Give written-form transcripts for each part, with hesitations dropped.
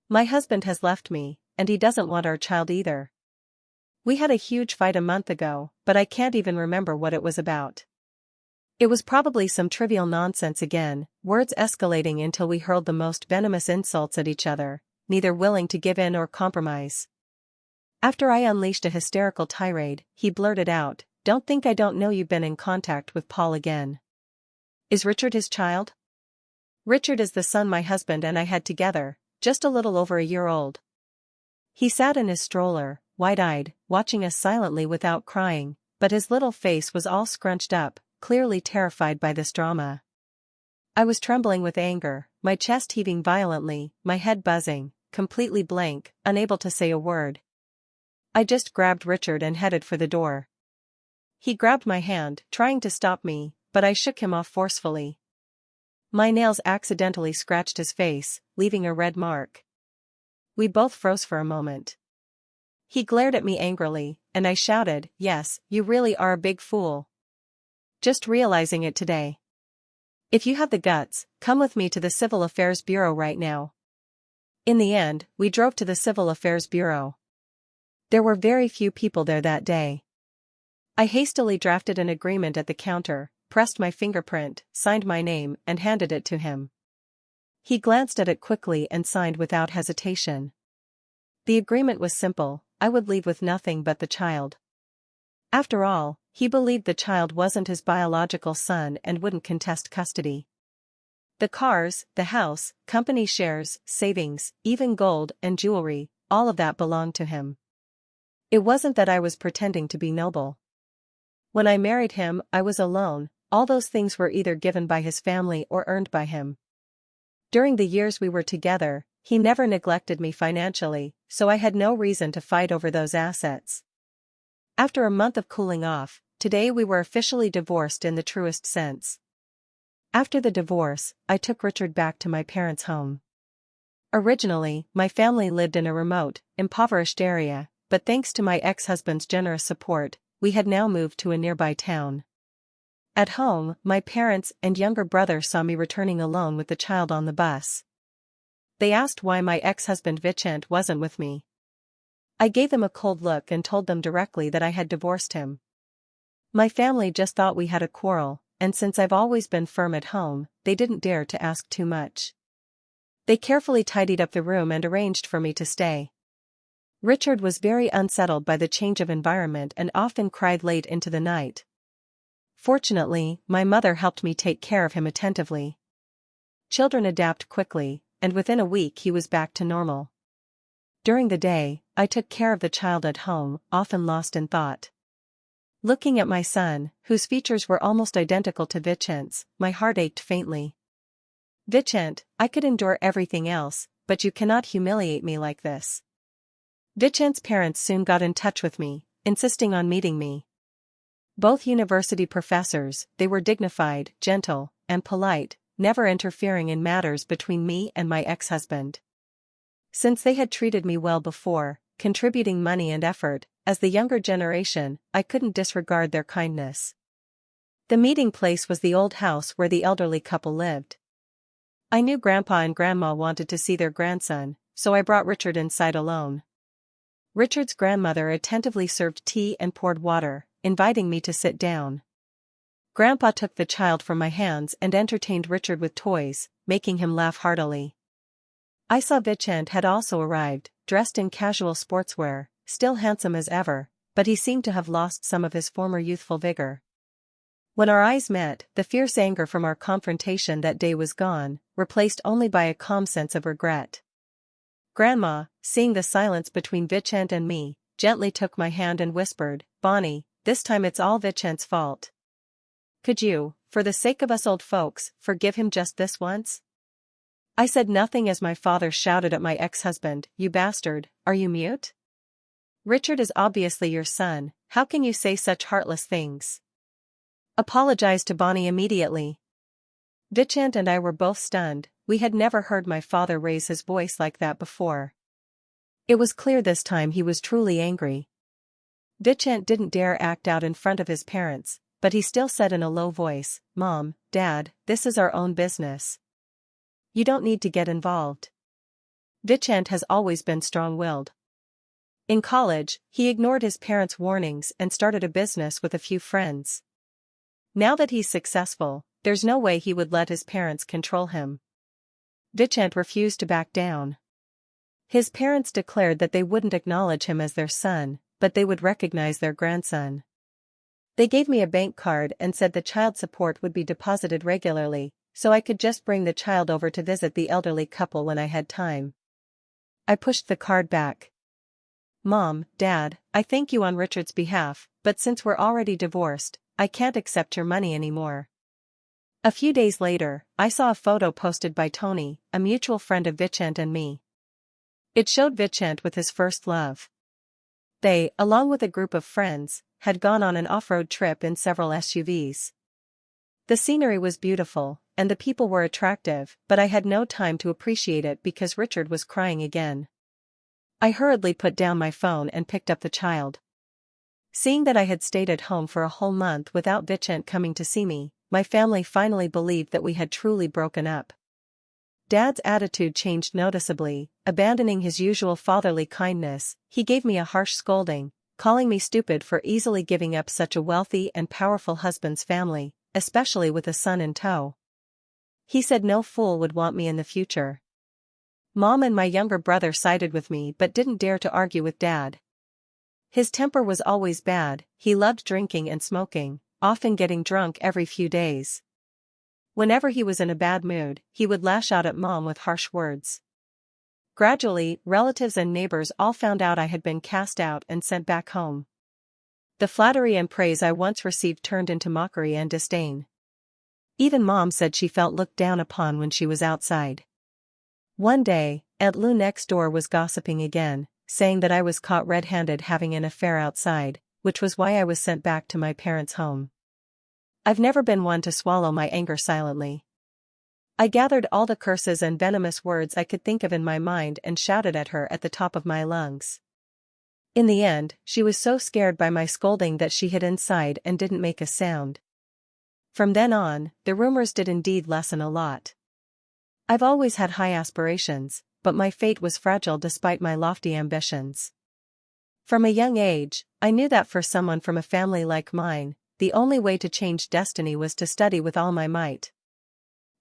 My husband has left me, and he doesn't want our child either. We had a huge fight a month ago, but I can't even remember what it was about. It was probably some trivial nonsense again, words escalating until we hurled the most venomous insults at each other, neither willing to give in or compromise. After I unleashed a hysterical tirade, he blurted out, "Don't think I don't know you've been in contact with Paul again. Is Richard his child?" "Richard is the son my husband and I had together, just a little over a year old." He sat in his stroller, wide-eyed, watching us silently without crying, but his little face was all scrunched up, clearly terrified by this drama. I was trembling with anger, my chest heaving violently, my head buzzing, completely blank, unable to say a word. I just grabbed Richard and headed for the door. He grabbed my hand, trying to stop me, but I shook him off forcefully. My nails accidentally scratched his face, leaving a red mark. We both froze for a moment. He glared at me angrily, and I shouted, "Yes, you really are a big fool. Just realizing it today. If you have the guts, come with me to the Civil Affairs Bureau right now." In the end, we drove to the Civil Affairs Bureau. There were very few people there that day. I hastily drafted an agreement at the counter, pressed my fingerprint, signed my name, and handed it to him. He glanced at it quickly and signed without hesitation. The agreement was simple: I would leave with nothing but the child. After all, he believed the child wasn't his biological son and wouldn't contest custody. The cars, the house, company shares, savings, even gold and jewelry, all of that belonged to him. It wasn't that I was pretending to be noble. When I married him, I was alone. All those things were either given by his family or earned by him. During the years we were together, he never neglected me financially, so I had no reason to fight over those assets. After a month of cooling off, today we were officially divorced in the truest sense. After the divorce, I took Richard back to my parents' home. Originally, my family lived in a remote, impoverished area, but thanks to my ex-husband's generous support, we had now moved to a nearby town. At home, my parents and younger brother saw me returning alone with the child on the bus. They asked why my ex-husband Vichant wasn't with me. I gave them a cold look and told them directly that I had divorced him. My family just thought we had a quarrel, and since I've always been firm at home, they didn't dare to ask too much. They carefully tidied up the room and arranged for me to stay. Richard was very unsettled by the change of environment and often cried late into the night. Fortunately, my mother helped me take care of him attentively. Children adapt quickly, and within a week he was back to normal. During the day, I took care of the child at home, often lost in thought. Looking at my son, whose features were almost identical to Vichant's, my heart ached faintly. "Vichant, I could endure everything else, but you cannot humiliate me like this." Vichant's parents soon got in touch with me, insisting on meeting me. Both university professors, they were dignified, gentle, and polite, never interfering in matters between me and my ex-husband. Since they had treated me well before, contributing money and effort, as the younger generation, I couldn't disregard their kindness. The meeting place was the old house where the elderly couple lived. I knew Grandpa and Grandma wanted to see their grandson, so I brought Richard inside alone. Richard's grandmother attentively served tea and poured water, inviting me to sit down. Grandpa took the child from my hands and entertained Richard with toys, making him laugh heartily. I saw Vichant had also arrived, dressed in casual sportswear, still handsome as ever, but he seemed to have lost some of his former youthful vigor. When our eyes met, the fierce anger from our confrontation that day was gone, replaced only by a calm sense of regret. Grandma, seeing the silence between Vichant and me, gently took my hand and whispered, "Bonnie, this time it's all Vichant's fault. Could you, for the sake of us old folks, forgive him just this once?" I said nothing as my father shouted at my ex-husband, "You bastard, are you mute? Richard is obviously your son, how can you say such heartless things? Apologize to Bonnie immediately." Vichant and I were both stunned, we had never heard my father raise his voice like that before. It was clear this time he was truly angry. Vichant didn't dare act out in front of his parents, but he still said in a low voice, "Mom, Dad, this is our own business. You don't need to get involved." Vichant has always been strong-willed. In college, he ignored his parents' warnings and started a business with a few friends. Now that he's successful, there's no way he would let his parents control him. Vichant refused to back down. His parents declared that they wouldn't acknowledge him as their son, but they would recognize their grandson. They gave me a bank card and said the child support would be deposited regularly, so I could just bring the child over to visit the elderly couple when I had time. I pushed the card back. Mom, Dad, I thank you on Richard's behalf, but since we're already divorced, I can't accept your money anymore. A few days later, I saw a photo posted by Tony, a mutual friend of Vichant and me. It showed Vichant with his first love. They, along with a group of friends, had gone on an off-road trip in several SUVs. The scenery was beautiful, and the people were attractive, but I had no time to appreciate it because Richard was crying again. I hurriedly put down my phone and picked up the child. Seeing that I had stayed at home for a whole month without Vichant coming to see me, my family finally believed that we had truly broken up. Dad's attitude changed noticeably. Abandoning his usual fatherly kindness, he gave me a harsh scolding, calling me stupid for easily giving up such a wealthy and powerful husband's family, especially with a son in tow. He said no fool would want me in the future. Mom and my younger brother sided with me but didn't dare to argue with Dad. His temper was always bad. He loved drinking and smoking, often getting drunk every few days. Whenever he was in a bad mood, he would lash out at Mom with harsh words. Gradually, relatives and neighbors all found out I had been cast out and sent back home. The flattery and praise I once received turned into mockery and disdain. Even Mom said she felt looked down upon when she was outside. One day, Aunt Lou next door was gossiping again, saying that I was caught red-handed having an affair outside, which was why I was sent back to my parents' home. I've never been one to swallow my anger silently. I gathered all the curses and venomous words I could think of in my mind and shouted at her at the top of my lungs. In the end, she was so scared by my scolding that she hid inside and didn't make a sound. From then on, the rumors did indeed lessen a lot. I've always had high aspirations, but my fate was fragile despite my lofty ambitions. From a young age, I knew that for someone from a family like mine, the only way to change destiny was to study with all my might.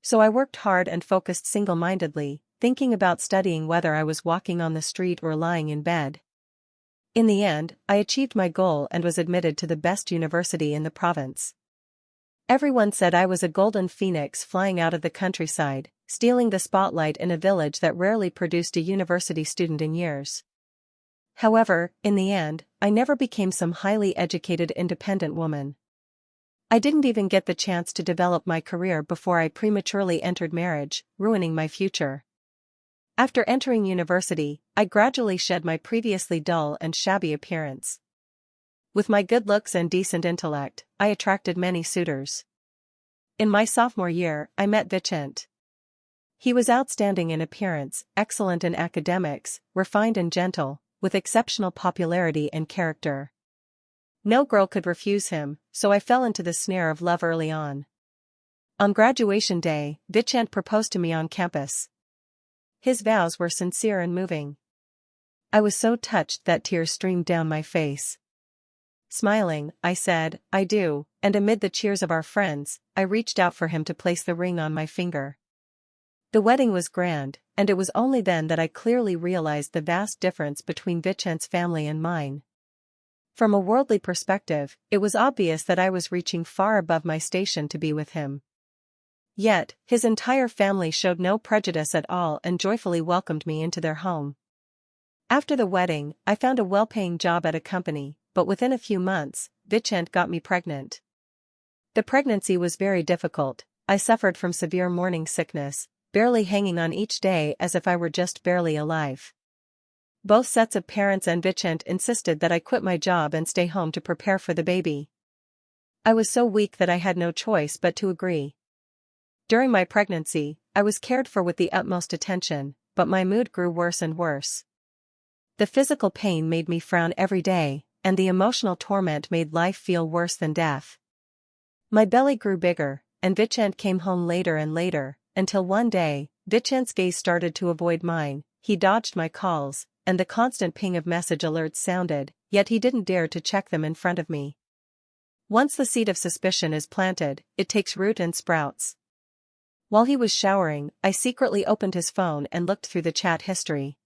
So I worked hard and focused single-mindedly, thinking about studying whether I was walking on the street or lying in bed. In the end, I achieved my goal and was admitted to the best university in the province. Everyone said I was a golden phoenix flying out of the countryside, stealing the spotlight in a village that rarely produced a university student in years. However, in the end, I never became some highly educated independent woman. I didn't even get the chance to develop my career before I prematurely entered marriage, ruining my future. After entering university, I gradually shed my previously dull and shabby appearance. With my good looks and decent intellect, I attracted many suitors. In my sophomore year, I met Vichant. He was outstanding in appearance, excellent in academics, refined and gentle, with exceptional popularity and character. No girl could refuse him, so I fell into the snare of love early on. On graduation day, Vichant proposed to me on campus. His vows were sincere and moving. I was so touched that tears streamed down my face. Smiling, I said, "I do," and amid the cheers of our friends, I reached out for him to place the ring on my finger. The wedding was grand, and it was only then that I clearly realized the vast difference between Vichant's family and mine. From a worldly perspective, it was obvious that I was reaching far above my station to be with him. Yet, his entire family showed no prejudice at all and joyfully welcomed me into their home. After the wedding, I found a well-paying job at a company, but within a few months, Vichant got me pregnant. The pregnancy was very difficult. I suffered from severe morning sickness, barely hanging on each day as if I were just barely alive. Both sets of parents and Vichant insisted that I quit my job and stay home to prepare for the baby. I was so weak that I had no choice but to agree. During my pregnancy, I was cared for with the utmost attention, but my mood grew worse and worse. The physical pain made me frown every day, and the emotional torment made life feel worse than death. My belly grew bigger, and Vichant came home later and later, until one day, Vichant's gaze started to avoid mine. he dodged my calls, and the constant ping of message alerts sounded, yet he didn't dare to check them in front of me. Once the seed of suspicion is planted, it takes root and sprouts. While he was showering, I secretly opened his phone and looked through the chat history.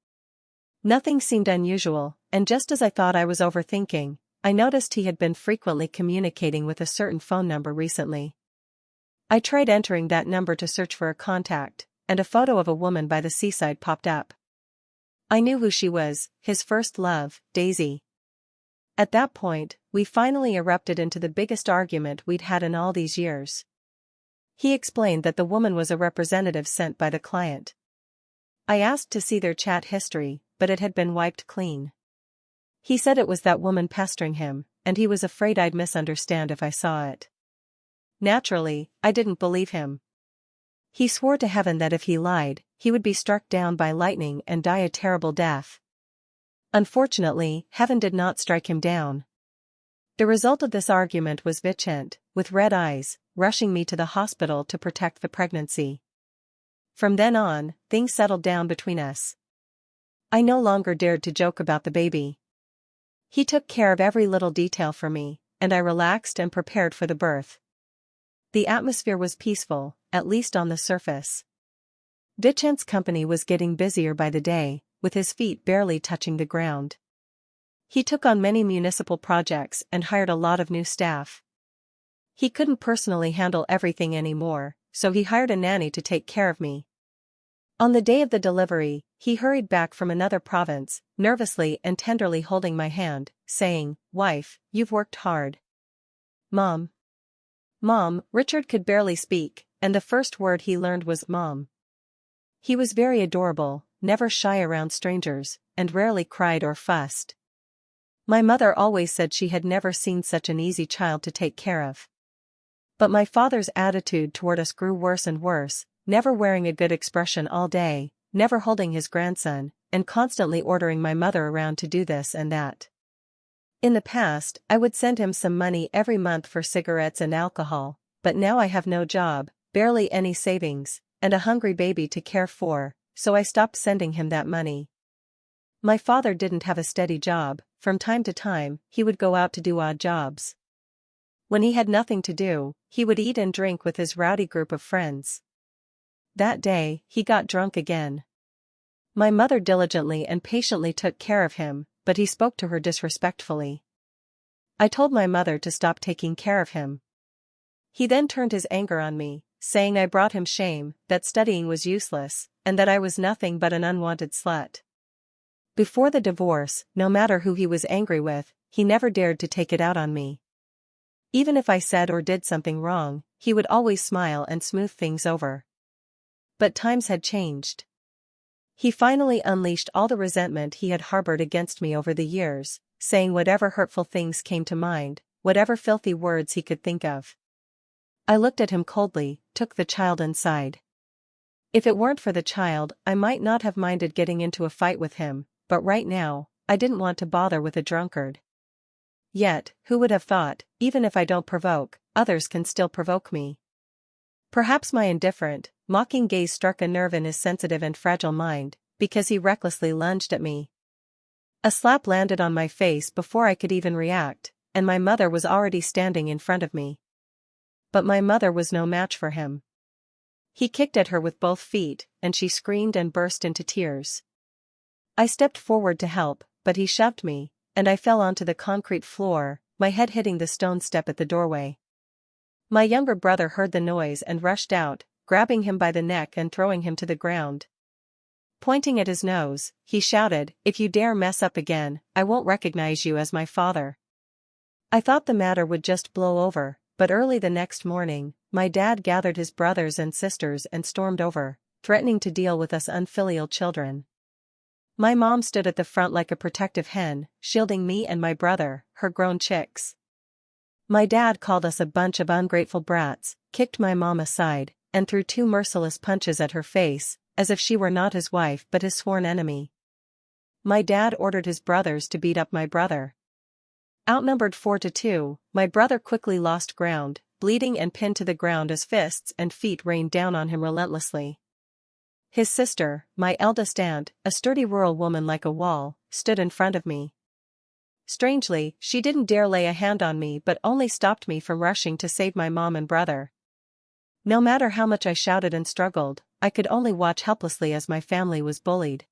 Nothing seemed unusual, and just as I thought I was overthinking, I noticed he had been frequently communicating with a certain phone number recently. I tried entering that number to search for a contact, and a photo of a woman by the seaside popped up. I knew who she was, his first love, Daisy. At that point, we finally erupted into the biggest argument we'd had in all these years. He explained that the woman was a representative sent by the client. I asked to see their chat history, but it had been wiped clean. He said it was that woman pestering him, and he was afraid I'd misunderstand if I saw it. Naturally, I didn't believe him. He swore to heaven that if he lied, he would be struck down by lightning and die a terrible death. Unfortunately, heaven did not strike him down. The result of this argument was Vicent, with red eyes, rushing me to the hospital to protect the pregnancy. From then on, things settled down between us. I no longer dared to joke about the baby. He took care of every little detail for me, and I relaxed and prepared for the birth. The atmosphere was peaceful, at least on the surface. Vicent's company was getting busier by the day, with his feet barely touching the ground. He took on many municipal projects and hired a lot of new staff. He couldn't personally handle everything anymore, so he hired a nanny to take care of me. On the day of the delivery, he hurried back from another province, nervously and tenderly holding my hand, saying, "Wife, you've worked hard." Mom. Mom, Richard could barely speak, and the first word he learned was Mom. He was very adorable, never shy around strangers, and rarely cried or fussed. My mother always said she had never seen such an easy child to take care of. But my father's attitude toward us grew worse and worse, never wearing a good expression all day, never holding his grandson, and constantly ordering my mother around to do this and that. In the past, I would send him some money every month for cigarettes and alcohol, but now I have no job, barely any savings, and a hungry baby to care for, so I stopped sending him that money. My father didn't have a steady job. From time to time, he would go out to do odd jobs. When he had nothing to do, he would eat and drink with his rowdy group of friends. That day, he got drunk again. My mother diligently and patiently took care of him, but he spoke to her disrespectfully. I told my mother to stop taking care of him. He then turned his anger on me, saying I brought him shame, that studying was useless, and that I was nothing but an unwanted slut. Before the divorce, no matter who he was angry with, he never dared to take it out on me. Even if I said or did something wrong, he would always smile and smooth things over. But times had changed. He finally unleashed all the resentment he had harbored against me over the years, saying whatever hurtful things came to mind, whatever filthy words he could think of. I looked at him coldly, took the child inside. If it weren't for the child, I might not have minded getting into a fight with him, but right now, I didn't want to bother with a drunkard. Yet, who would have thought, even if I don't provoke, others can still provoke me. Perhaps my indifferent, mocking gaze struck a nerve in his sensitive and fragile mind, because he recklessly lunged at me. A slap landed on my face before I could even react, and my mother was already standing in front of me. But my mother was no match for him. He kicked at her with both feet, and she screamed and burst into tears. I stepped forward to help, but he shoved me, and I fell onto the concrete floor, my head hitting the stone step at the doorway. My younger brother heard the noise and rushed out, grabbing him by the neck and throwing him to the ground. Pointing at his nose, he shouted, "If you dare mess up again, I won't recognize you as my father." I thought the matter would just blow over, but early the next morning, my dad gathered his brothers and sisters and stormed over, threatening to deal with us unfilial children. My mom stood at the front like a protective hen, shielding me and my brother, her grown chicks. My dad called us a bunch of ungrateful brats, kicked my mom aside, and threw 2 merciless punches at her face, as if she were not his wife but his sworn enemy. My dad ordered his brothers to beat up my brother. Outnumbered 4-2, my brother quickly lost ground, bleeding and pinned to the ground as fists and feet rained down on him relentlessly. His sister, my eldest aunt, a sturdy rural woman like a wall, stood in front of me. Strangely, she didn't dare lay a hand on me but only stopped me from rushing to save my mom and brother. No matter how much I shouted and struggled, I could only watch helplessly as my family was bullied.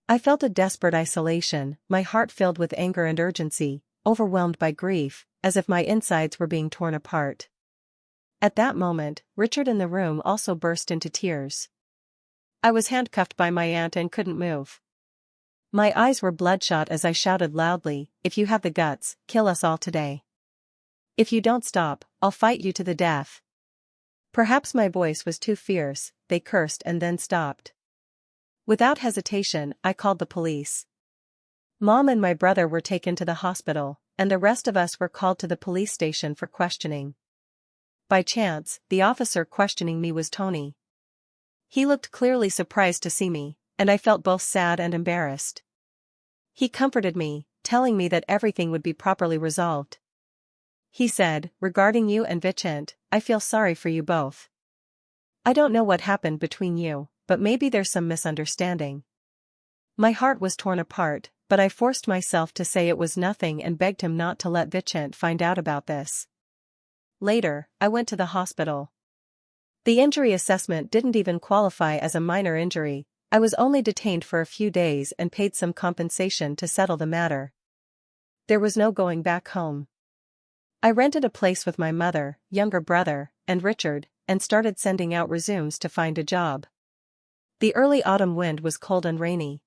I felt a desperate isolation, my heart filled with anger and urgency, overwhelmed by grief, as if my insides were being torn apart. At that moment, Richard in the room also burst into tears. I was handcuffed by my aunt and couldn't move. My eyes were bloodshot as I shouted loudly, "If you have the guts, kill us all today. If you don't stop, I'll fight you to the death." Perhaps my voice was too fierce, they cursed and then stopped. Without hesitation, I called the police. Mom and my brother were taken to the hospital, and the rest of us were called to the police station for questioning. By chance, the officer questioning me was Tony. He looked clearly surprised to see me, and I felt both sad and embarrassed. He comforted me, telling me that everything would be properly resolved. He said, "Regarding you and Vicent, I feel sorry for you both. I don't know what happened between you, but maybe there's some misunderstanding." My heart was torn apart, but I forced myself to say it was nothing and begged him not to let Vicent find out about this. Later, I went to the hospital. The injury assessment didn't even qualify as a minor injury. I was only detained for a few days and paid some compensation to settle the matter. There was no going back home. I rented a place with my mother, younger brother, and Richard, and started sending out resumes to find a job. The early autumn wind was cold and rainy.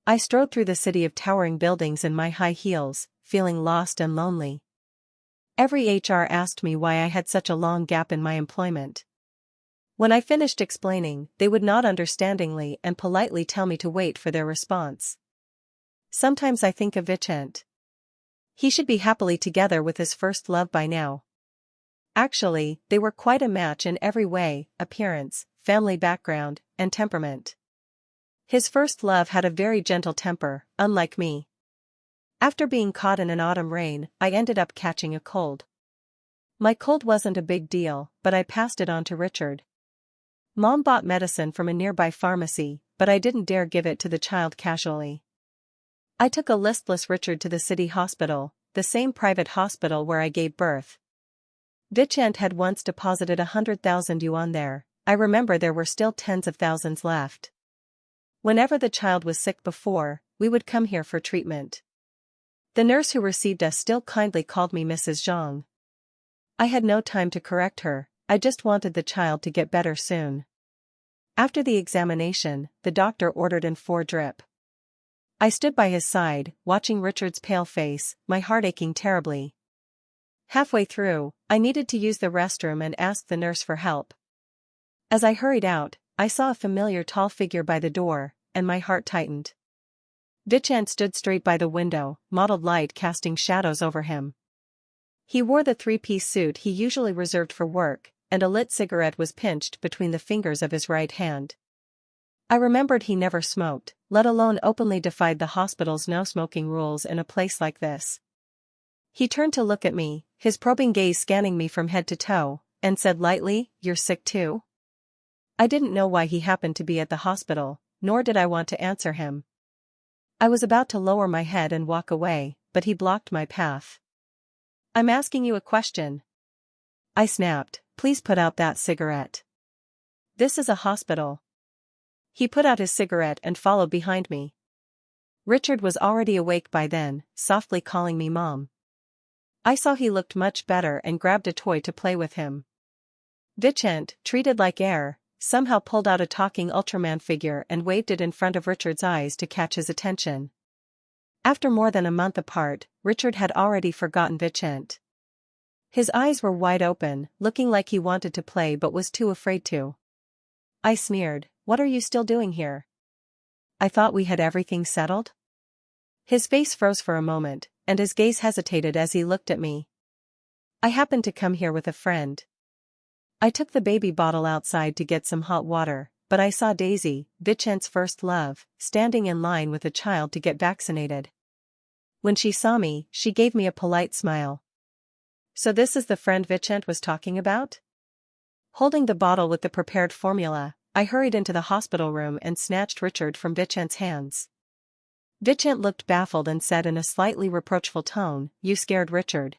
I strode through the city of towering buildings in my high heels, feeling lost and lonely. Every HR asked me why I had such a long gap in my employment. When I finished explaining, they would nod understandingly and politely tell me to wait for their response. Sometimes I think of Vicent. He should be happily together with his first love by now. Actually, they were quite a match in every way: appearance, family background, and temperament. His first love had a very gentle temper, unlike me. After being caught in an autumn rain, I ended up catching a cold. My cold wasn't a big deal, but I passed it on to Richard. Mom bought medicine from a nearby pharmacy, but I didn't dare give it to the child casually. I took a listless Richard to the city hospital, the same private hospital where I gave birth. Vicent had once deposited 100,000 yuan there. I remember there were still tens of thousands left. Whenever the child was sick before, we would come here for treatment. The nurse who received us still kindly called me Mrs. Zhang. I had no time to correct her, I just wanted the child to get better soon. After the examination, the doctor ordered in 4 drip. I stood by his side, watching Richard's pale face, my heart aching terribly. Halfway through, I needed to use the restroom and asked the nurse for help. As I hurried out, I saw a familiar tall figure by the door, and my heart tightened. Vicent stood straight by the window, mottled light casting shadows over him. He wore the 3-piece suit he usually reserved for work, and a lit cigarette was pinched between the fingers of his right hand. I remembered he never smoked, let alone openly defied the hospital's no-smoking rules in a place like this. He turned to look at me, his probing gaze scanning me from head to toe, and said lightly, "You're sick too?" I didn't know why he happened to be at the hospital, nor did I want to answer him. I was about to lower my head and walk away, but he blocked my path. "I'm asking you a question." I snapped, "Please put out that cigarette. This is a hospital." He put out his cigarette and followed behind me. Richard was already awake by then, softly calling me Mom. I saw he looked much better and grabbed a toy to play with him. Vicent, treated like air, somehow pulled out a talking Ultraman figure and waved it in front of Richard's eyes to catch his attention. After more than a month apart, Richard had already forgotten Vicent. His eyes were wide open, looking like he wanted to play but was too afraid to. I sneered, "What are you still doing here? I thought we had everything settled?" His face froze for a moment, and his gaze hesitated as he looked at me. "I happened to come here with a friend." I took the baby bottle outside to get some hot water, but I saw Daisy, Vicent's first love, standing in line with a child to get vaccinated. When she saw me, she gave me a polite smile. "So this is the friend Vicent was talking about?" Holding the bottle with the prepared formula, I hurried into the hospital room and snatched Richard from Vincent's hands. Vincent looked baffled and said in a slightly reproachful tone, "You scared Richard."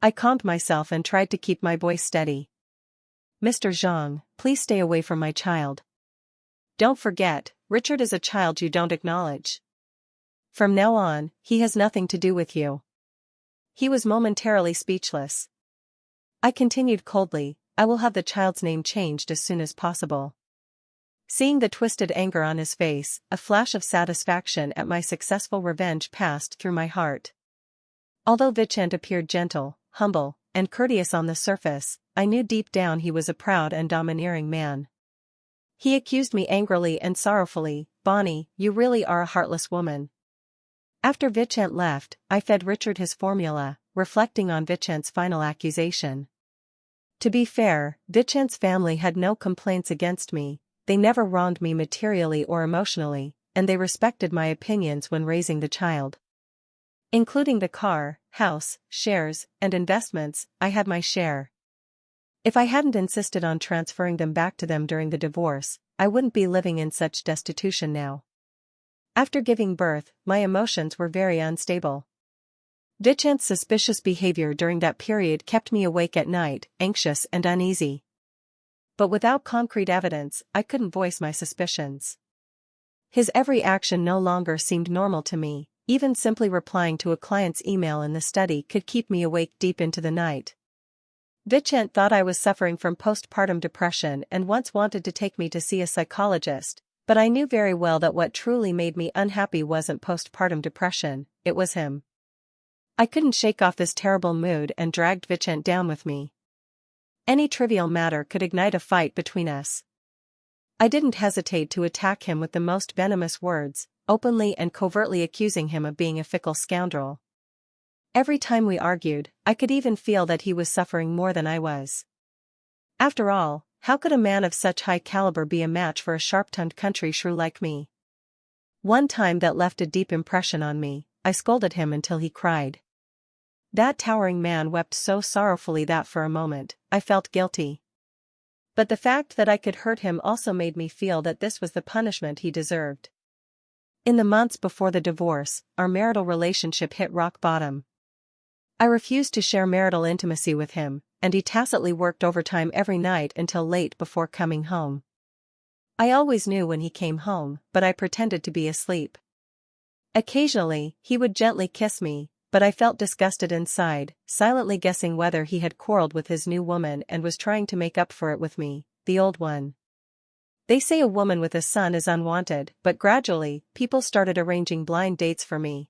I calmed myself and tried to keep my voice steady. "Mr. Zhang, please stay away from my child. Don't forget, Richard is a child you don't acknowledge. From now on, he has nothing to do with you." He was momentarily speechless. I continued coldly, "I will have the child's name changed as soon as possible." Seeing the twisted anger on his face, a flash of satisfaction at my successful revenge passed through my heart. Although Vincent appeared gentle, humble, and courteous on the surface, I knew deep down he was a proud and domineering man. He accused me angrily and sorrowfully, "Bonnie, you really are a heartless woman." After Vincent left, I fed Richard his formula, reflecting on Vincent's final accusation. To be fair, Vincent's family had no complaints against me. They never wronged me materially or emotionally, and they respected my opinions when raising the child. Including the car, house, shares, and investments, I had my share. If I hadn't insisted on transferring them back to them during the divorce, I wouldn't be living in such destitution now. After giving birth, my emotions were very unstable. Vincent's suspicious behavior during that period kept me awake at night, anxious and uneasy. But without concrete evidence, I couldn't voice my suspicions. His every action no longer seemed normal to me. Even simply replying to a client's email in the study could keep me awake deep into the night. Vincent thought I was suffering from postpartum depression and once wanted to take me to see a psychologist, but I knew very well that what truly made me unhappy wasn't postpartum depression, it was him. I couldn't shake off this terrible mood and dragged Vincent down with me. Any trivial matter could ignite a fight between us. I didn't hesitate to attack him with the most venomous words, openly and covertly accusing him of being a fickle scoundrel. Every time we argued, I could even feel that he was suffering more than I was. After all, how could a man of such high caliber be a match for a sharp-tongued country shrew like me? One time that left a deep impression on me, I scolded him until he cried. That towering man wept so sorrowfully that for a moment, I felt guilty. But the fact that I could hurt him also made me feel that this was the punishment he deserved. In the months before the divorce, our marital relationship hit rock bottom. I refused to share marital intimacy with him, and he tacitly worked overtime every night until late before coming home. I always knew when he came home, but I pretended to be asleep. Occasionally, he would gently kiss me, but I felt disgusted inside, silently guessing whether he had quarreled with his new woman and was trying to make up for it with me, the old one. They say a woman with a son is unwanted, but gradually, people started arranging blind dates for me.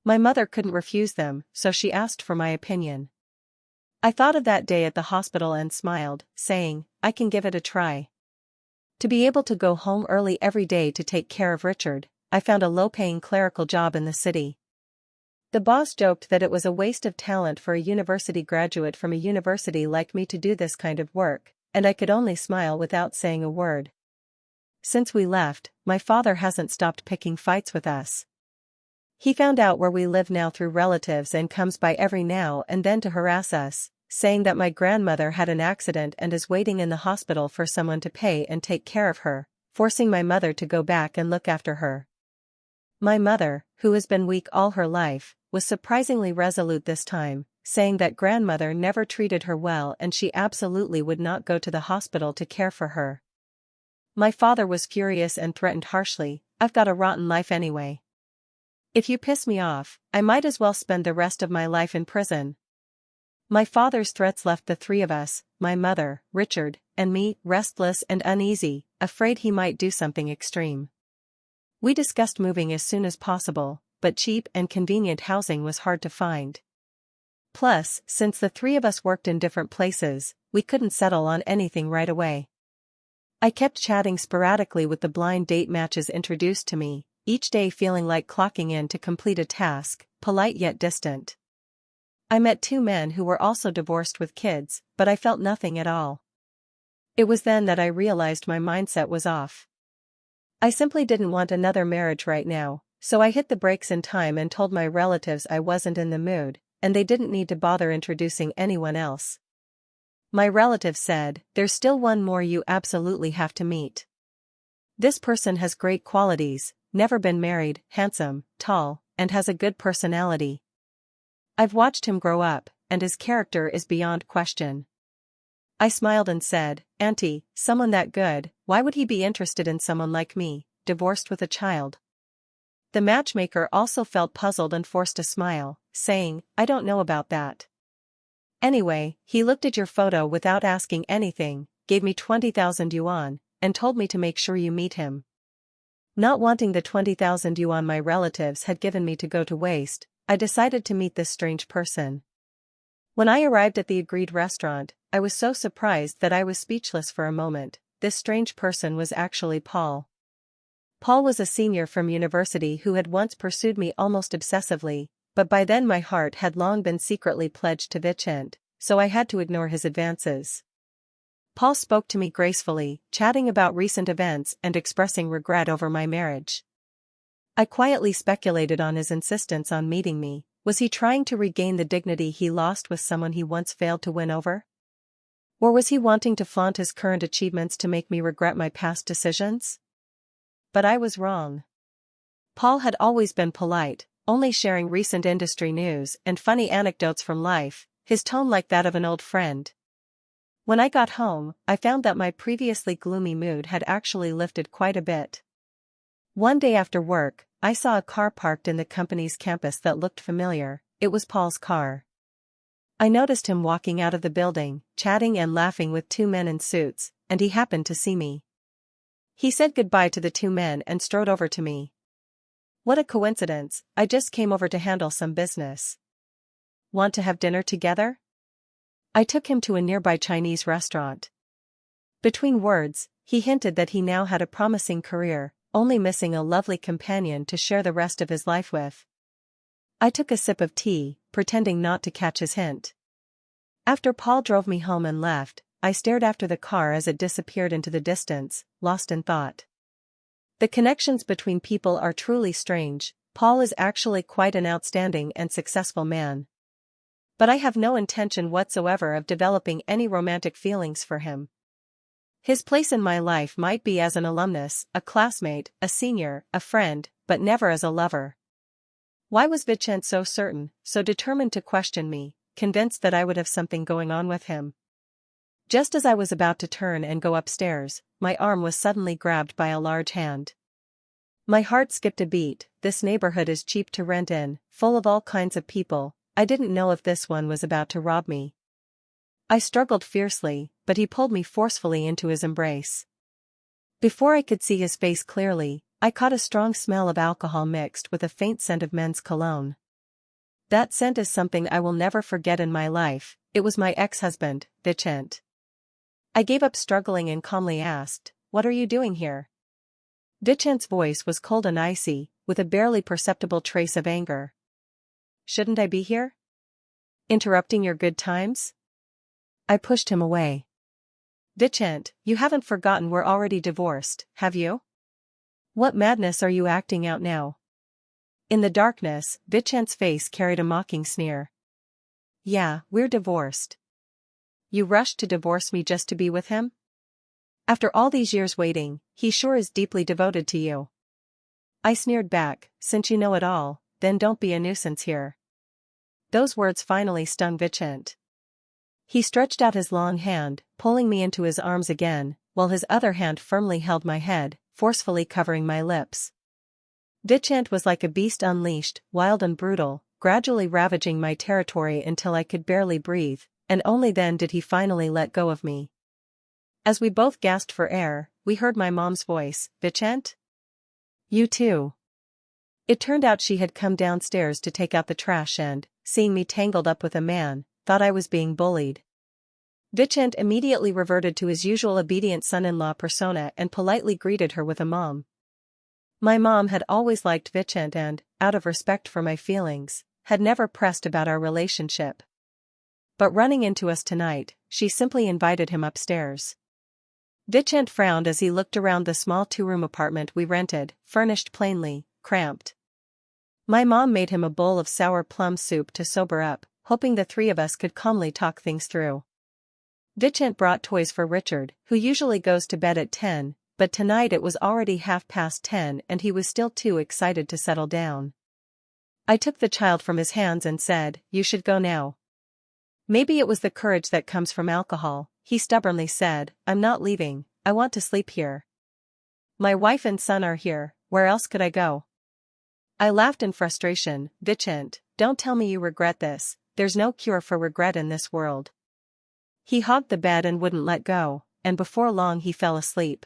My mother couldn't refuse them, so she asked for my opinion. I thought of that day at the hospital and smiled, saying, "I can give it a try." To be able to go home early every day to take care of Richard, I found a low-paying clerical job in the city. The boss joked that it was a waste of talent for a university graduate from a university like me to do this kind of work, and I could only smile without saying a word. Since we left, my father hasn't stopped picking fights with us. He found out where we live now through relatives and comes by every now and then to harass us, saying that my grandmother had an accident and is waiting in the hospital for someone to pay and take care of her, forcing my mother to go back and look after her. My mother, who has been weak all her life, was surprisingly resolute this time, saying that grandmother never treated her well and she absolutely would not go to the hospital to care for her. My father was furious and threatened harshly, "I've got a rotten life anyway. If you piss me off, I might as well spend the rest of my life in prison." My father's threats left the three of us, my mother, Richard, and me, restless and uneasy, afraid he might do something extreme. We discussed moving as soon as possible, but cheap and convenient housing was hard to find. Plus, since the three of us worked in different places, we couldn't settle on anything right away. I kept chatting sporadically with the blind date matches introduced to me, each day feeling like clocking in to complete a task, polite yet distant. I met two men who were also divorced with kids, but I felt nothing at all. It was then that I realized my mindset was off. I simply didn't want another marriage right now, so I hit the brakes in time and told my relatives I wasn't in the mood, and they didn't need to bother introducing anyone else. My relative said, "There's still one more you absolutely have to meet. This person has great qualities, never been married, handsome, tall, and has a good personality. I've watched him grow up, and his character is beyond question." I smiled and said, "Auntie, someone that good, why would he be interested in someone like me, divorced with a child?" The matchmaker also felt puzzled and forced a smile, saying, "I don't know about that. Anyway, he looked at your photo without asking anything, gave me 20,000 yuan, and told me to make sure you meet him." Not wanting the 20,000 yuan my relatives had given me to go to waste, I decided to meet this strange person. When I arrived at the agreed restaurant, I was so surprised that I was speechless for a moment. This strange person was actually Paul. Paul was a senior from university who had once pursued me almost obsessively, but by then my heart had long been secretly pledged to Vicent, so I had to ignore his advances. Paul spoke to me gracefully, chatting about recent events and expressing regret over my marriage. I quietly speculated on his insistence on meeting me. Was he trying to regain the dignity he lost with someone he once failed to win over? Or was he wanting to flaunt his current achievements to make me regret my past decisions? But I was wrong. Paul had always been polite, only sharing recent industry news and funny anecdotes from life, his tone like that of an old friend. When I got home, I found that my previously gloomy mood had actually lifted quite a bit. One day after work, I saw a car parked in the company's campus that looked familiar. It was Paul's car. I noticed him walking out of the building, chatting and laughing with two men in suits, and he happened to see me. He said goodbye to the two men and strode over to me. "What a coincidence, I just came over to handle some business. Want to have dinner together?" I took him to a nearby Chinese restaurant. Between words, he hinted that he now had a promising career, only missing a lovely companion to share the rest of his life with. I took a sip of tea, pretending not to catch his hint. After Paul drove me home and left, I stared after the car as it disappeared into the distance, lost in thought. The connections between people are truly strange. Paul is actually quite an outstanding and successful man. But I have no intention whatsoever of developing any romantic feelings for him. His place in my life might be as an alumnus, a classmate, a senior, a friend, but never as a lover. Why was Vicent so certain, so determined to question me, convinced that I would have something going on with him? Just as I was about to turn and go upstairs, my arm was suddenly grabbed by a large hand. My heart skipped a beat. This neighborhood is cheap to rent in, full of all kinds of people. I didn't know if this one was about to rob me. I struggled fiercely, but he pulled me forcefully into his embrace. Before I could see his face clearly, I caught a strong smell of alcohol mixed with a faint scent of men's cologne. That scent is something I will never forget in my life. It was my ex-husband, Vicent. I gave up struggling and calmly asked, "What are you doing here?" Vicent's voice was cold and icy, with a barely perceptible trace of anger. "Shouldn't I be here? Interrupting your good times?" I pushed him away. "Vicent, you haven't forgotten we're already divorced, have you? What madness are you acting out now?" In the darkness, Vicent's face carried a mocking sneer. "Yeah, we're divorced. You rushed to divorce me just to be with him? After all these years waiting, he sure is deeply devoted to you." I sneered back, "Since you know it all, then don't be a nuisance here." Those words finally stung Vicent. He stretched out his long hand, pulling me into his arms again, while his other hand firmly held my head, forcefully covering my lips. Vicent was like a beast unleashed, wild and brutal, gradually ravaging my territory until I could barely breathe, and only then did he finally let go of me. As we both gasped for air, we heard my mom's voice, "Vicent? You too?" It turned out she had come downstairs to take out the trash and, seeing me tangled up with a man, thought I was being bullied. Vicent immediately reverted to his usual obedient son-in-law persona and politely greeted her with a mom. My mom had always liked Vicent and, out of respect for my feelings, had never pressed about our relationship. But running into us tonight, she simply invited him upstairs. Vicent frowned as he looked around the small two-room apartment we rented, furnished plainly, cramped. My mom made him a bowl of sour plum soup to sober up, hoping the three of us could calmly talk things through. Vincent brought toys for Richard, who usually goes to bed at 10, but tonight it was already 10:30 and he was still too excited to settle down. I took the child from his hands and said, "You should go now." Maybe it was the courage that comes from alcohol, he stubbornly said, "I'm not leaving, I want to sleep here. My wife and son are here, where else could I go?" I laughed in frustration. "Vincent, don't tell me you regret this, there's no cure for regret in this world." He hogged the bed and wouldn't let go, and before long he fell asleep.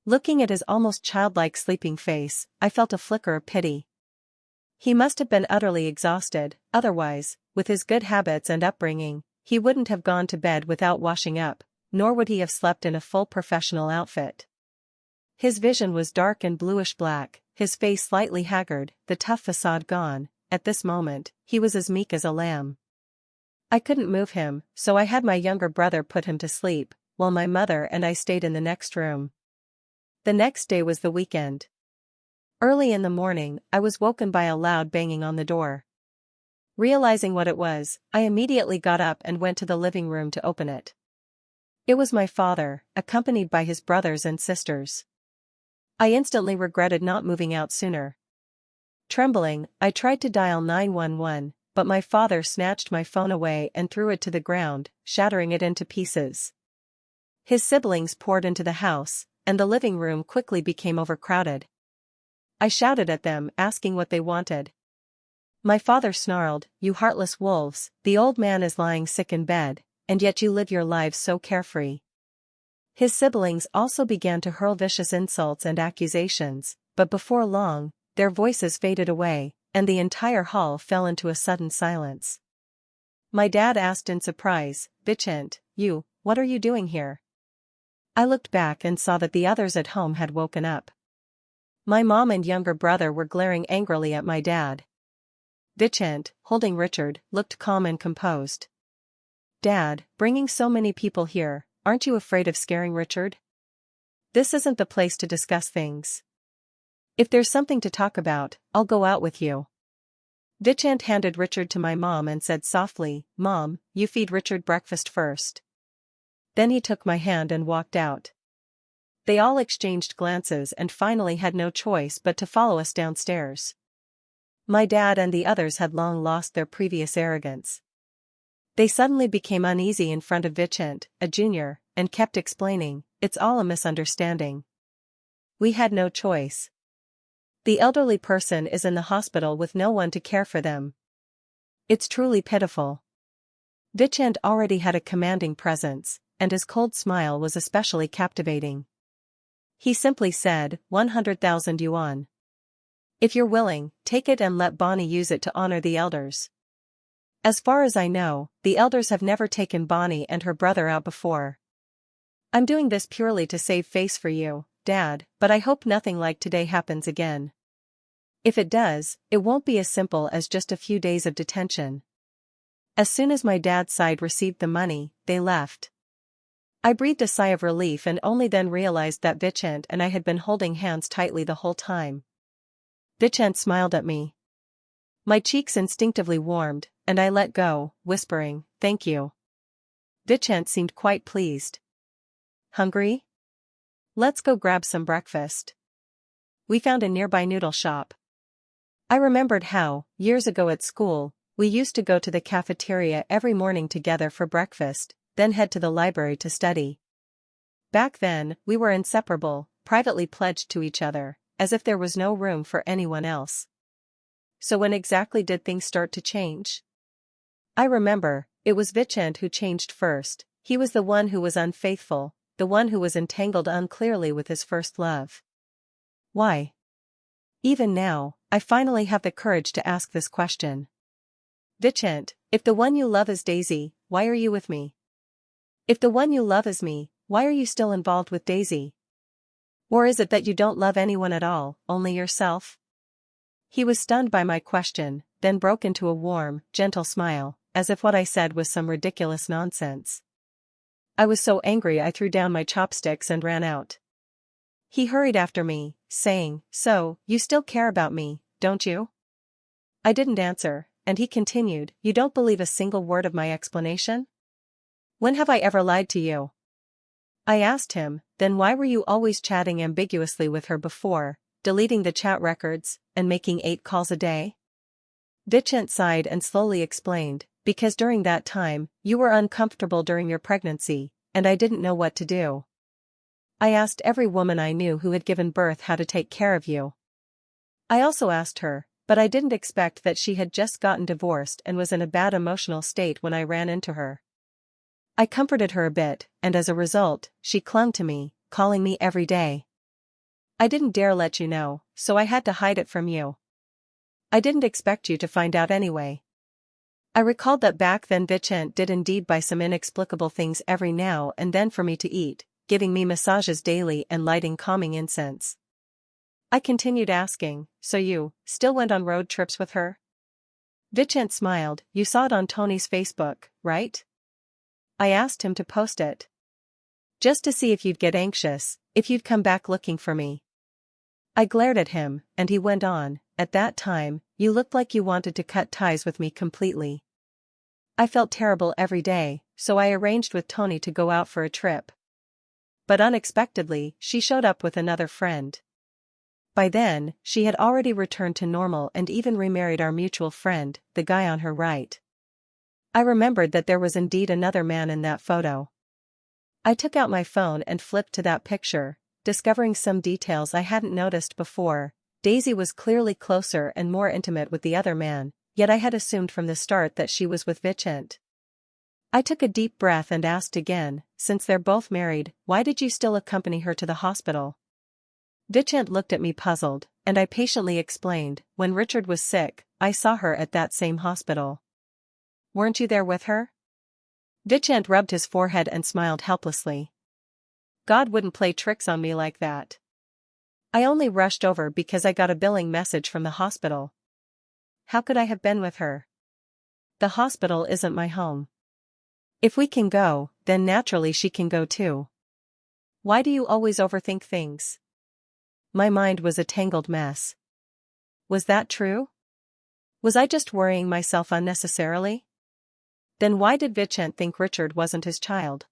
Looking at his almost childlike sleeping face, I felt a flicker of pity. He must have been utterly exhausted, otherwise, with his good habits and upbringing, he wouldn't have gone to bed without washing up, nor would he have slept in a full professional outfit. His vision was dark and bluish-black, his face slightly haggard, the tough facade gone. At this moment, he was as meek as a lamb. I couldn't move him, so I had my younger brother put him to sleep, while my mother and I stayed in the next room. The next day was the weekend. Early in the morning, I was woken by a loud banging on the door. Realizing what it was, I immediately got up and went to the living room to open it. It was my father, accompanied by his brothers and sisters. I instantly regretted not moving out sooner. Trembling, I tried to dial 911, but my father snatched my phone away and threw it to the ground, shattering it into pieces. His siblings poured into the house, and the living room quickly became overcrowded. I shouted at them, asking what they wanted. My father snarled, "You heartless wolves, the old man is lying sick in bed, and yet you live your lives so carefree." His siblings also began to hurl vicious insults and accusations, but before long, their voices faded away, and the entire hall fell into a sudden silence. My dad asked in surprise, "Vincent, what are you doing here?" I looked back and saw that the others at home had woken up. My mom and younger brother were glaring angrily at my dad. Vincent, holding Richard, looked calm and composed. "Dad, bringing so many people here, aren't you afraid of scaring Richard? This isn't the place to discuss things. If there's something to talk about, I'll go out with you." Vincent handed Richard to my mom and said softly, "Mom, you feed Richard breakfast first." Then he took my hand and walked out. They all exchanged glances and finally had no choice but to follow us downstairs. My dad and the others had long lost their previous arrogance. They suddenly became uneasy in front of Vincent, a junior, and kept explaining, "It's all a misunderstanding. We had no choice. The elderly person is in the hospital with no one to care for them. It's truly pitiful." Vincent already had a commanding presence, and his cold smile was especially captivating. He simply said, 100,000 yuan. If you're willing, take it and let Bonnie use it to honor the elders. As far as I know, the elders have never taken Bonnie and her brother out before. I'm doing this purely to save face for you, Dad, but I hope nothing like today happens again. If it does, it won't be as simple as just a few days of detention. As soon as my dad's side received the money, they left. I breathed a sigh of relief and only then realized that Vincent and I had been holding hands tightly the whole time. Vincent smiled at me. My cheeks instinctively warmed, and I let go, whispering, "Thank you." Vincent seemed quite pleased. "Hungry? Let's go grab some breakfast." We found a nearby noodle shop. I remembered how, years ago at school, we used to go to the cafeteria every morning together for breakfast, then head to the library to study. Back then, we were inseparable, privately pledged to each other, as if there was no room for anyone else. So when exactly did things start to change? I remember, it was Vincent who changed first. He was the one who was unfaithful, the one who was entangled unclearly with his first love. Why? Even now, I finally have the courage to ask this question. Vincent, if the one you love is Daisy, why are you with me? If the one you love is me, why are you still involved with Daisy? Or is it that you don't love anyone at all, only yourself? He was stunned by my question, then broke into a warm, gentle smile, as if what I said was some ridiculous nonsense. I was so angry I threw down my chopsticks and ran out. He hurried after me, saying, "So, you still care about me, don't you?" I didn't answer, and he continued, "You don't believe a single word of my explanation? When have I ever lied to you? I asked him, then why were you always chatting ambiguously with her before, deleting the chat records, and making 8 calls a day? Vincent sighed and slowly explained, because during that time, you were uncomfortable during your pregnancy, and I didn't know what to do. I asked every woman I knew who had given birth how to take care of you. I also asked her, but I didn't expect that she had just gotten divorced and was in a bad emotional state when I ran into her. I comforted her a bit, and as a result, she clung to me, calling me every day. I didn't dare let you know, so I had to hide it from you. I didn't expect you to find out anyway. I recalled that back then Vincent did indeed buy some inexplicable things every now and then for me to eat, giving me massages daily and lighting calming incense. I continued asking, so you still went on road trips with her? Vincent smiled. You saw it on Tony's Facebook, right? I asked him to post it. Just to see if you'd get anxious, if you'd come back looking for me. I glared at him, and he went on, at that time, you looked like you wanted to cut ties with me completely. I felt terrible every day, so I arranged with Tony to go out for a trip. But unexpectedly, she showed up with another friend. By then, she had already returned to normal and even remarried our mutual friend, the guy on her right. I remembered that there was indeed another man in that photo. I took out my phone and flipped to that picture, discovering some details I hadn't noticed before. Daisy was clearly closer and more intimate with the other man, yet I had assumed from the start that she was with Vincent. I took a deep breath and asked again, since they're both married, why did you still accompany her to the hospital? Vincent looked at me puzzled, and I patiently explained, when Richard was sick, I saw her at that same hospital. Weren't you there with her? Vincent rubbed his forehead and smiled helplessly. God wouldn't play tricks on me like that. I only rushed over because I got a billing message from the hospital. How could I have been with her? The hospital isn't my home. If we can go, then naturally she can go too. Why do you always overthink things? My mind was a tangled mess. Was that true? Was I just worrying myself unnecessarily? Then why did Vincent think Richard wasn't his child?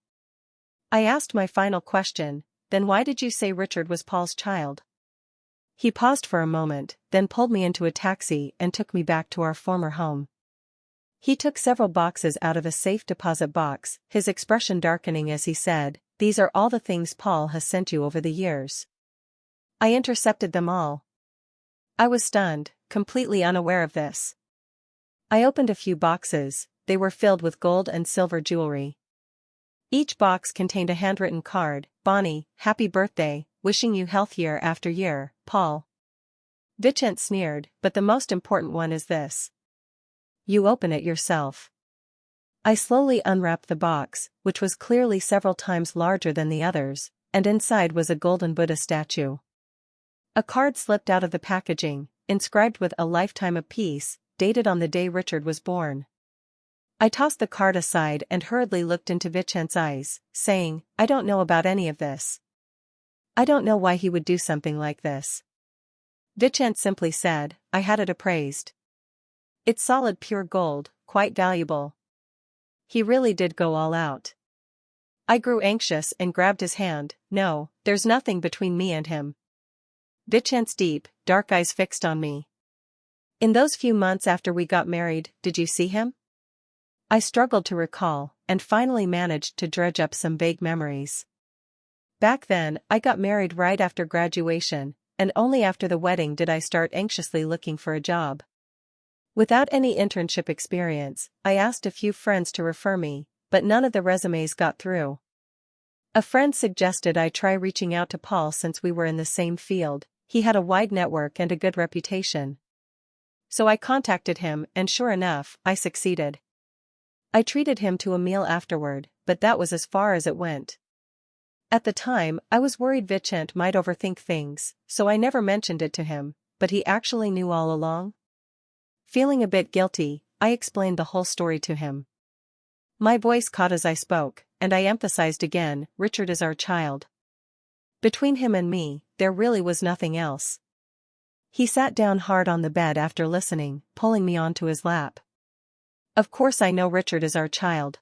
I asked my final question, then why did you say Richard was Paul's child? He paused for a moment, then pulled me into a taxi and took me back to our former home. He took several boxes out of a safe deposit box, his expression darkening as he said, "These are all the things Paul has sent you over the years." I intercepted them all. I was stunned, completely unaware of this. I opened a few boxes. They were filled with gold and silver jewelry. Each box contained a handwritten card, Bonnie, happy birthday, wishing you health year after year, Paul. Vincent sneered, but the most important one is this. You open it yourself. I slowly unwrapped the box, which was clearly several times larger than the others, and inside was a golden Buddha statue. A card slipped out of the packaging, inscribed with a lifetime of peace, dated on the day Richard was born. I tossed the card aside and hurriedly looked into Vincent's eyes, saying, I don't know about any of this. I don't know why he would do something like this. Vincent simply said, I had it appraised. It's solid pure gold, quite valuable. He really did go all out. I grew anxious and grabbed his hand. No, there's nothing between me and him. Vincent's deep, dark eyes fixed on me. In those few months after we got married, did you see him? I struggled to recall, and finally managed to dredge up some vague memories. Back then, I got married right after graduation, and only after the wedding did I start anxiously looking for a job. Without any internship experience, I asked a few friends to refer me, but none of the resumes got through. A friend suggested I try reaching out to Paul since we were in the same field. He had a wide network and a good reputation. So I contacted him, and sure enough, I succeeded. I treated him to a meal afterward, but that was as far as it went. At the time, I was worried Vincent might overthink things, so I never mentioned it to him, but he actually knew all along. Feeling a bit guilty, I explained the whole story to him. My voice caught as I spoke, and I emphasized again, Richard is our child. Between him and me, there really was nothing else. He sat down hard on the bed after listening, pulling me onto his lap. Of course I know Richard is our child.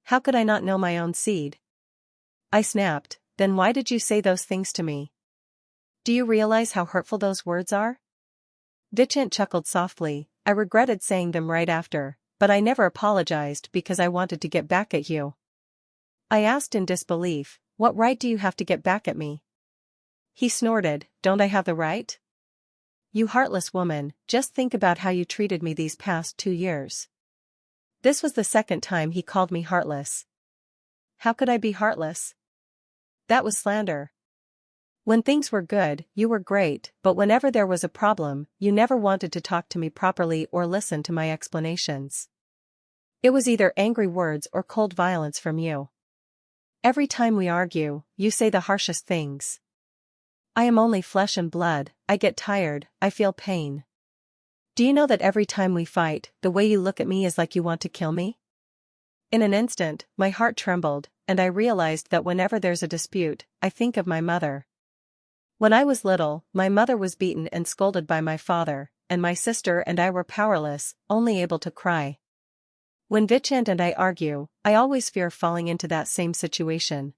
How could I not know my own seed? I snapped, then why did you say those things to me? Do you realize how hurtful those words are? Vichant chuckled softly. I regretted saying them right after, but I never apologized because I wanted to get back at you. I asked in disbelief, what right do you have to get back at me? He snorted, don't I have the right? You heartless woman, just think about how you treated me these past 2 years. This was the second time he called me heartless. How could I be heartless? That was slander. When things were good, you were great, but whenever there was a problem, you never wanted to talk to me properly or listen to my explanations. It was either angry words or cold violence from you. Every time we argue, you say the harshest things. I am only flesh and blood, I get tired, I feel pain. Do you know that every time we fight, the way you look at me is like you want to kill me? In an instant, my heart trembled, and I realized that whenever there's a dispute, I think of my mother. When I was little, my mother was beaten and scolded by my father, and my sister and I were powerless, only able to cry. When Vichant and I argue, I always fear falling into that same situation.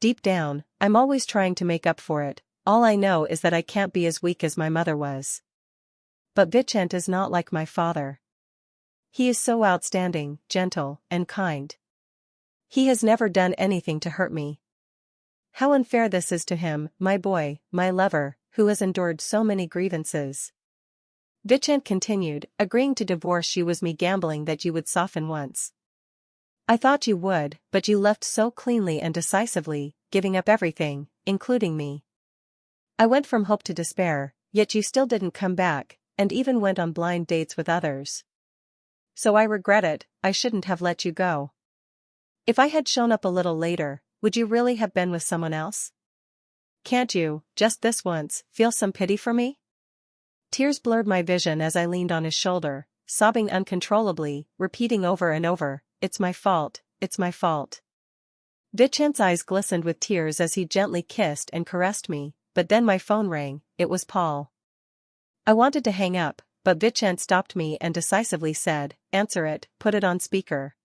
Deep down, I'm always trying to make up for it, all I know is that I can't be as weak as my mother was. But Vichant is not like my father. He is so outstanding, gentle, and kind. He has never done anything to hurt me. How unfair this is to him, my boy, my lover, who has endured so many grievances. Vichant continued, agreeing to divorce you was me gambling that you would soften once. I thought you would, but you left so cleanly and decisively, giving up everything, including me. I went from hope to despair, yet you still didn't come back, and even went on blind dates with others. So I regret it, I shouldn't have let you go. If I had shown up a little later, would you really have been with someone else? Can't you, just this once, feel some pity for me? Tears blurred my vision as I leaned on his shoulder, sobbing uncontrollably, repeating over and over, it's my fault, it's my fault. Vichant's eyes glistened with tears as he gently kissed and caressed me, but then my phone rang, it was Paul. I wanted to hang up, but Vichant stopped me and decisively said, answer it, put it on speaker.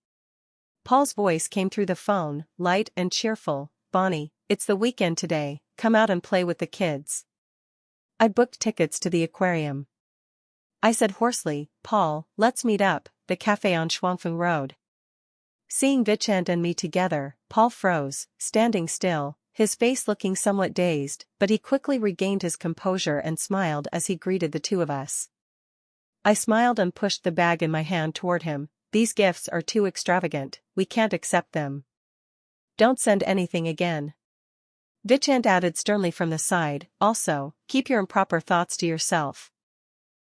Paul's voice came through the phone, light and cheerful, Bonnie, it's the weekend today, come out and play with the kids. I booked tickets to the aquarium. I said hoarsely, Paul, let's meet up, the cafe on Shuangfeng Road. Seeing Vichant and me together, Paul froze, standing still, his face looking somewhat dazed, but he quickly regained his composure and smiled as he greeted the two of us. I smiled and pushed the bag in my hand toward him. These gifts are too extravagant, we can't accept them. Don't send anything again. Vichant added sternly from the side, also, keep your improper thoughts to yourself.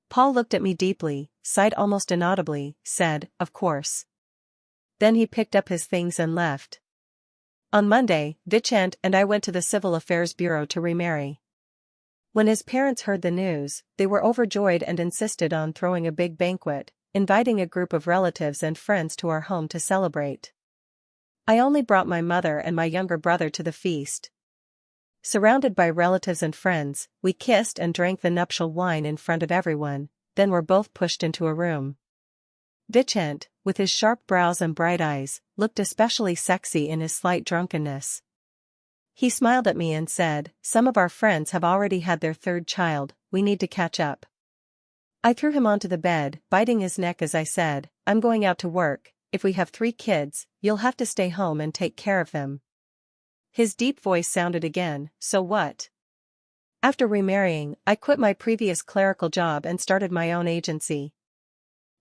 Paul looked at me deeply, sighed almost inaudibly, said, of course. Then he picked up his things and left. On Monday, Vichant and I went to the Civil Affairs Bureau to remarry. When his parents heard the news, they were overjoyed and insisted on throwing a big banquet, inviting a group of relatives and friends to our home to celebrate. I only brought my mother and my younger brother to the feast. Surrounded by relatives and friends, we kissed and drank the nuptial wine in front of everyone, then were both pushed into a room. Vichant, with his sharp brows and bright eyes, looked especially sexy in his slight drunkenness. He smiled at me and said, some of our friends have already had their third child, we need to catch up. I threw him onto the bed, biting his neck as I said, I'm going out to work, if we have 3 kids, you'll have to stay home and take care of them. His deep voice sounded again, so what? After remarrying, I quit my previous clerical job and started my own agency.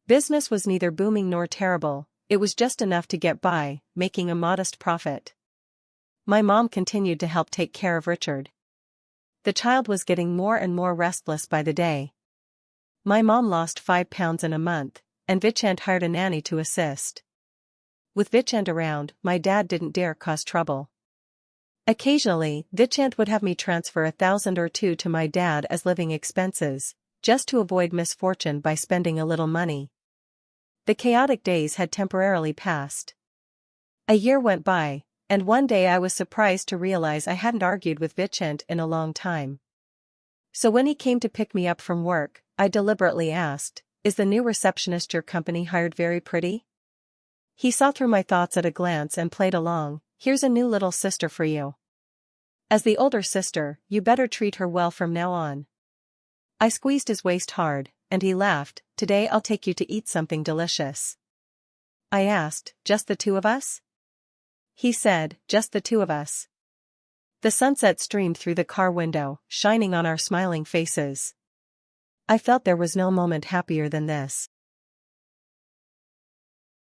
Business was neither booming nor terrible, it was just enough to get by, making a modest profit. My mom continued to help take care of Richard. The child was getting more and more restless by the day. My mom lost 5 pounds in a month, and Vichant hired a nanny to assist. With Vichant around, my dad didn't dare cause trouble. Occasionally, Vichant would have me transfer 1,000 or 2 to my dad as living expenses, just to avoid misfortune by spending a little money. The chaotic days had temporarily passed. A year went by, and one day I was surprised to realize I hadn't argued with Vichant in a long time. So when he came to pick me up from work, I deliberately asked, is the new receptionist your company hired very pretty? He saw through my thoughts at a glance and played along. Here's a new little sister for you. As the older sister, you better treat her well from now on. I squeezed his waist hard, and he laughed. Today I'll take you to eat something delicious. I asked, just the two of us? He said, just the two of us. The sunset streamed through the car window, shining on our smiling faces. I felt there was no moment happier than this.